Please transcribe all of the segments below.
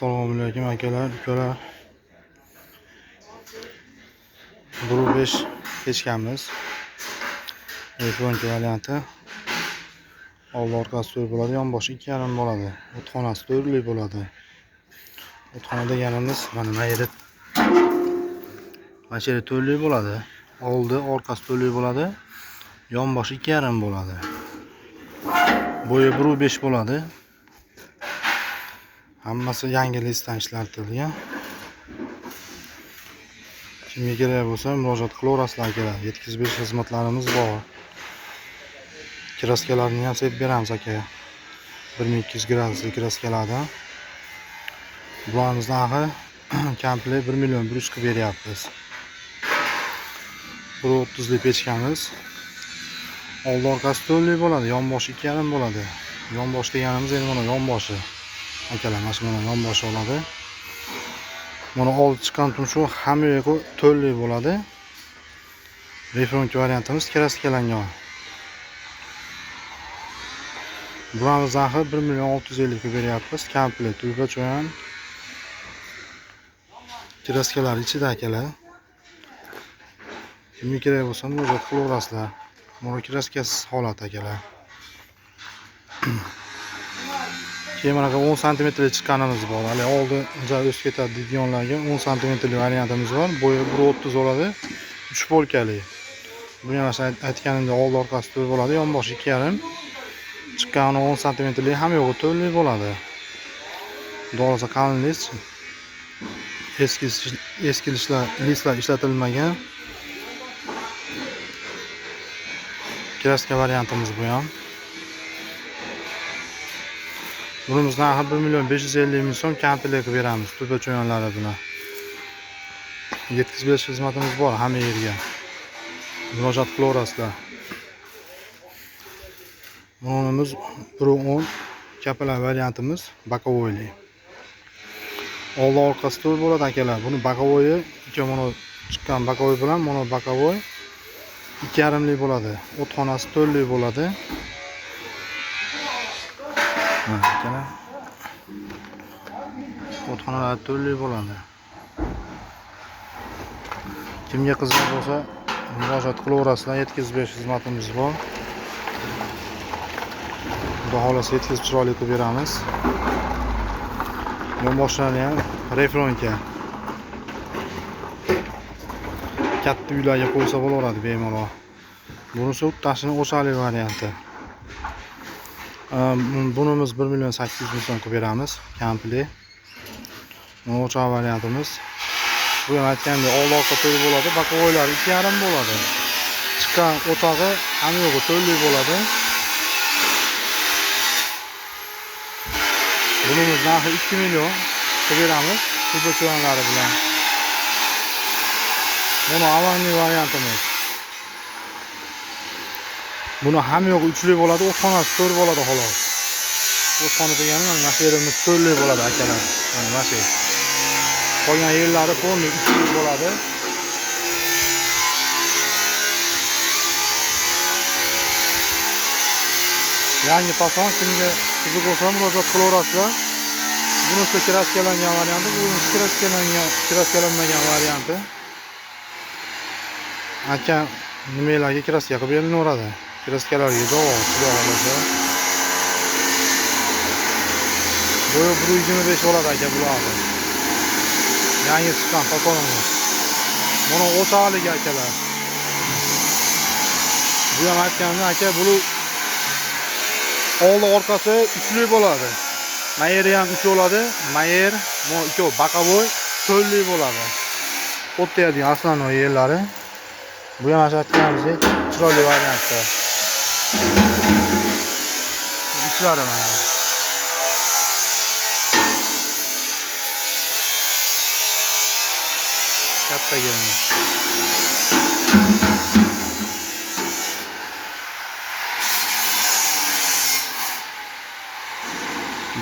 Assalomu alaykum akalar, ukalar. 1.5 kechkamiz. F12 varianti. Old orqasi to'rt bo'ladi, yon boshi 2,5 bo'ladi. O'txonasi to'rtlik bo'ladi. O'txona deganimiz mana bu yerda to'rtlik bo'ladi. Oldi, orqasi to'rtlik bo'ladi. Yon boshi 2,5 bo'ladi. Bo'yi 1.5 bo'ladi. Hammasi yangi listdan ishlatilgan. Kimga kerak bo'lsa murojaat qilaverasizlar akalar. Yetkazib berish xizmatlarimiz bor. Kraskalarni ham sepib beramiz aka. 1200 gradusli kraskalardan. Bularimiz narxi komplet 1 million 100 qilib beryapmiz. 1.30 lik pechkamiz. Old orqasi to'rtlik bo'ladi, yon boshi 2,5 bo'ladi. Yon bosh deganimiz endi mana yon boshi. Akalar, mana shunday yon boshi bo'ladi. Mana oldi chiqqan tumshuq hamma yo'q to'rtlik bo'ladi. F12 variantimiz kraskalangan. Bularimiz narxi 1 million 650 qilib beryapmiz. Komplet turba cho'yan. Kraskalar ichida akalar. Kimga kerak bo'lsa murojaat qilaverasizlar. Mana kraskasiz holat akalar. Keyin mana 10 cm chiqqanimiz bor. Hali oldi o'sib ketadi deydiganlarga 10 cm variantimiz bor. Bo'yi 1.30 bo'ladi. 3 polkali. Bu yana aytganimda oldi orqasi to'rt bo'ladi, yon boshi 2,5. Chiqqani 10 cm lik ham yo'q, to'rtlik bo'ladi. Xudo qalinlik. Eski listlar ishlatilmagan. Kraska variantimiz bu ham. Bunimiz narxi 1 million 550 ming so'm komplet qilib beramiz. Turba cho'yonlari bilan. Yetkazib berish xizmatimiz bor hamma yerga. Murojaat qilaverasizlar. Bunimiz 1.10 kapalar variantimiz bokovoyli. Oldi orqasi to'rt bo'ladi akalar. Buni bokovoyi ikki mana chiqqan bokovoy bilan mana bokovoy 2,5 lik bo'ladi. O'txonasi to'rtlik bo'ladi. Akalar. O'txonalar to'rtlik bo'ladi. Kimga qiziq bo'lsa murojaat qilaverasizlar, yetkazib berish xizmatimiz bor. Xudo xolasa yetkazib chiroyli qilib beramiz. Yon boshlari ham refronka. Katta uylarga qo'ysa bo'laveradi bemalol. Bunisi uttashini o'shali varianti. Bunimiz 1 million 800 ming so'm qilib beramiz, komplet. Bu o'sha variantimiz. Bu ham aytgandek oldi orqa to'rt bo'ladi, bokovoylar 2,5 bo'ladi. Chiqqan o'tog'i ham yo'q, to'rtlik bo'ladi. Bunimiz narxi 2 million qilib beramiz, turba cho'yanlari bilan. Buni avvalgi variantimiz. Buni ham yo'q 3lik bo'ladi, o'txonasi to'rt bo'ladi xolos. O'txona degani mana shu yerimiz to'rtlik bo'ladi akalar. Mana shu. Qolgan yerlari polni 3lik bo'ladi. Yangi pason kimga qiziq bo'lsa murojaat qilaverasizlar. Bunisi kraskalangan varianti, bunisi kraskalanmagan varianti. Aka nimalarga kraska qilib berinaveradi? Kraskalarga javob xudo xolasa. Bo'yi 1.25 bo'ladi aka bularni. Yangi chiqqan pasonimiz. Buni o'chalik akalar. Bu ham aytganimda aka bu oldi orqasi 3lik bo'ladi. Mayeri ham 3 bo'ladi. Mayer, bu ikkovi bokovoy 4lik bo'ladi. O'taydigan aslan yerlari. Bu ham aytganimizdek chiroyli variantda. Ishlari mana. Katta gelin.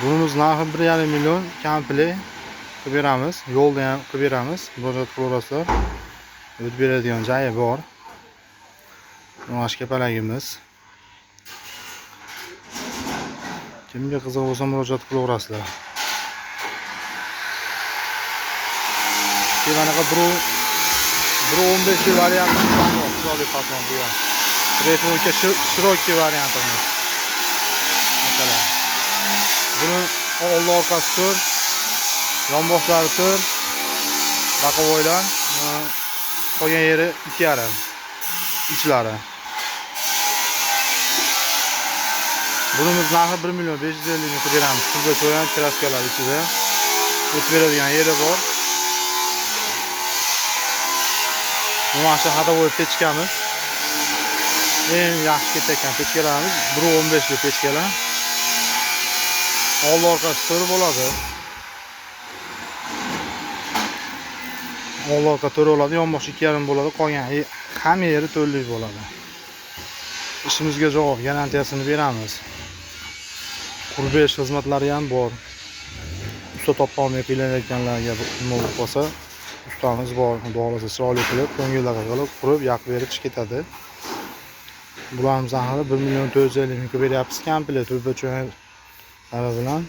Bunimiz narxi 1,5 million komplet qilib beramiz. Yo'lda ham qilib beramiz. Murojaat qilaverasizlar. O'tib beradigan joyi bor. Mana shu kapalagimiz. Kimga qiziq bo'lsa murojaat qilaverasizlar. Kemanaqa 1.15 varianti bor. Chiroyli patron bu ham. Refo'ga Cherokee variantimiz. Masalan. Buni oldi orqasi tur, yonboshlari tur, boqavoylar, qolgan yeri 2,5 ichlari. Bunimiz narxi 1.550 ming beramiz. Turba cho'yan kraskalar ichida. O'tib beradigan yeri bor. Bu mana hadovoy pechkamiz. Eng yaxshi ketayotgan pechkalarimiz 1.15 ga pechkalar. Oldi orqasi to'ri bo'ladi. Oldi orqa to'ri bo'ladi, yonbosh 2,5 bo'ladi. Qolgan hamma yeri to'rlik bo'ladi. Ishimizga javob garantiyasini beramiz. Qurbesh xizmatlari ham bor. Usta topolmay qiynalganlarga nima bo'lsa, ustamiz bor. Xudo xolasa chiroyli qilib, ko'ngillarga qilib, qurib, yoqib berib ketadi. Bularimiz ahli 1.450 ming beryapmiz komplet turba cho'yanlari bilan.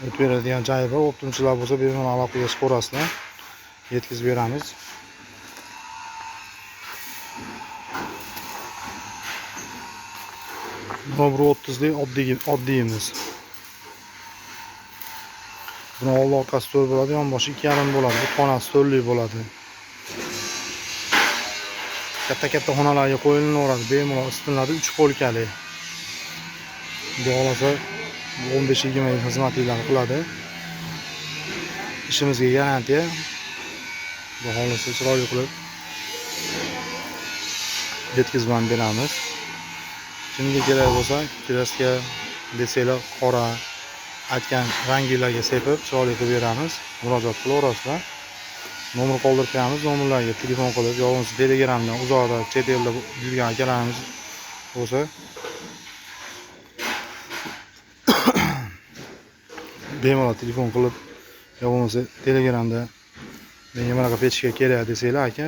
O'tib beradigan joyi bor. Optimchilar bo'lsa, bemalol aloqaga chiqib ko'rasizlar. Yetkazib beramiz. Bu 1.30lik oddiyimiz. Buni oldi orqasi to'rt bo'ladi, yonboshi 2,5 bo'ladi. Bu xonasi to'rlik bo'ladi. Katta xonalarga qo'yilaveradi. Bemalol isitmalari 3 polkali. Xudo xolasa 15-20 yil xizmatlar qiladi. Ishimizga garantiya. Xudo xolasa chiroyli qilib yetkazib beramiz. Kimga kerak bo'lsa, kraska desanglar qora aytgan ranglarga sepib chiroyli qilib beramiz. Murojaat qilaverasizlar. Nomer qoldirib qo'yamiz. Nomerlarga telefon qilib, yo'g'ingiz Telegramdan uzoqda chet elda yurgan akalarimiz bo'lsa bemalol telefon qilib, yo'g'ingiz Telegramda menga bunaqa pechka kerak desanglar aka,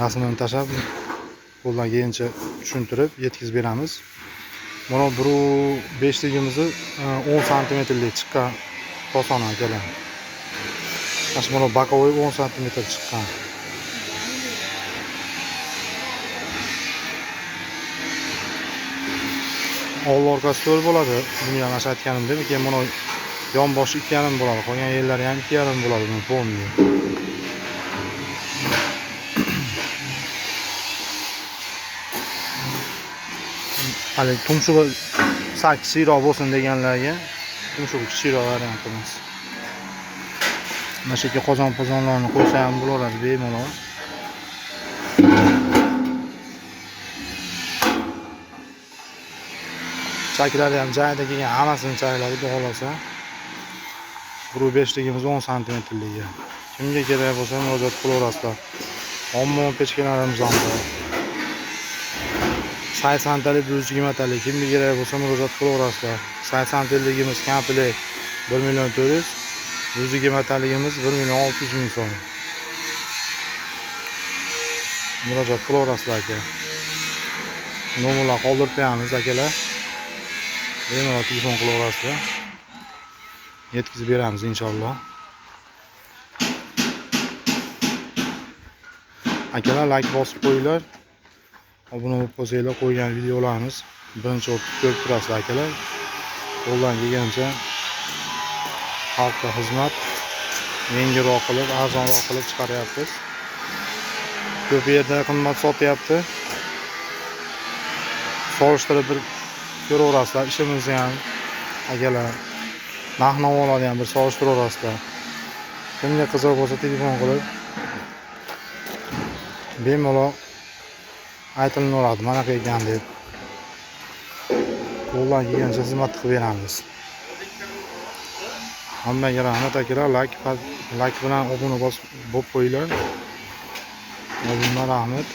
rasmini tashlab qo'ldan kelgancha tushuntirib yetkazib beramiz. Mana 1.5 ligimizni 10 santimetrlik chiqqan tosona akalar. Mana boqavoy 10 santimetr chiqqan. Oldi orqasi to'l bo'ladi. Buni ham aytganimdek, keyin mana yonboshi 2,5 bo'ladi. Qolgan yerlari ham 2,5 bo'ladi buni fonli. Hali tumshug'i kichikroq bo'lsin deganlarga tumshug'i kichikroq variantimiz. Mana shu yerga qozon-pozonlarni qo'ysa ham bo'laveradi bemalol. Chaklari ham joyida kelgan, hammasini chaklari xudo xolasa. 1.5 ligimiz 10 santimetrligi. Kimga kerak bo'lsa murojaat qilaverasizlar. Ammo pechkalarimiz ham bor. 80 talik, 120 talik. Kimga kerak bo'lsa murojaat qilaverasizlar. 80 taligimiz komplet 1.400.000, 120 taligimiz 1.600.000 so'm. Murojaat qilaverasizlar aka. Nomerlar qoldirib qo'yamiz akalar. Bemalol telefon qilaverasizlar. Yetkazib beramiz inshaalloh. Akalar like bosib qo'yinglar. Obuna bo'lib qolsanglar, qo'ygan videolarimiz birinchi o'tib ko'rib turasizlar akalar. Qo'ldan kelgancha xalqqa xizmat yengilroq qilib, arzonroq qilib chiqaryapmiz. Ko'p yerda qimmat sotyapti. Solishtirib bir ko'raverasizlar. Ishimizni ham akalar narx-navolarni ham bir solishtiraverasizlar. Kimga qiziq bo'lsa telefon qilib bemalol aytilaveradi, mana ekan deb. Qo'ldan kelgancha xizmat qilib beramiz. Hammaga rahmat akalar, like bilan obuna bo'lib qo'yinglar. Rahmat.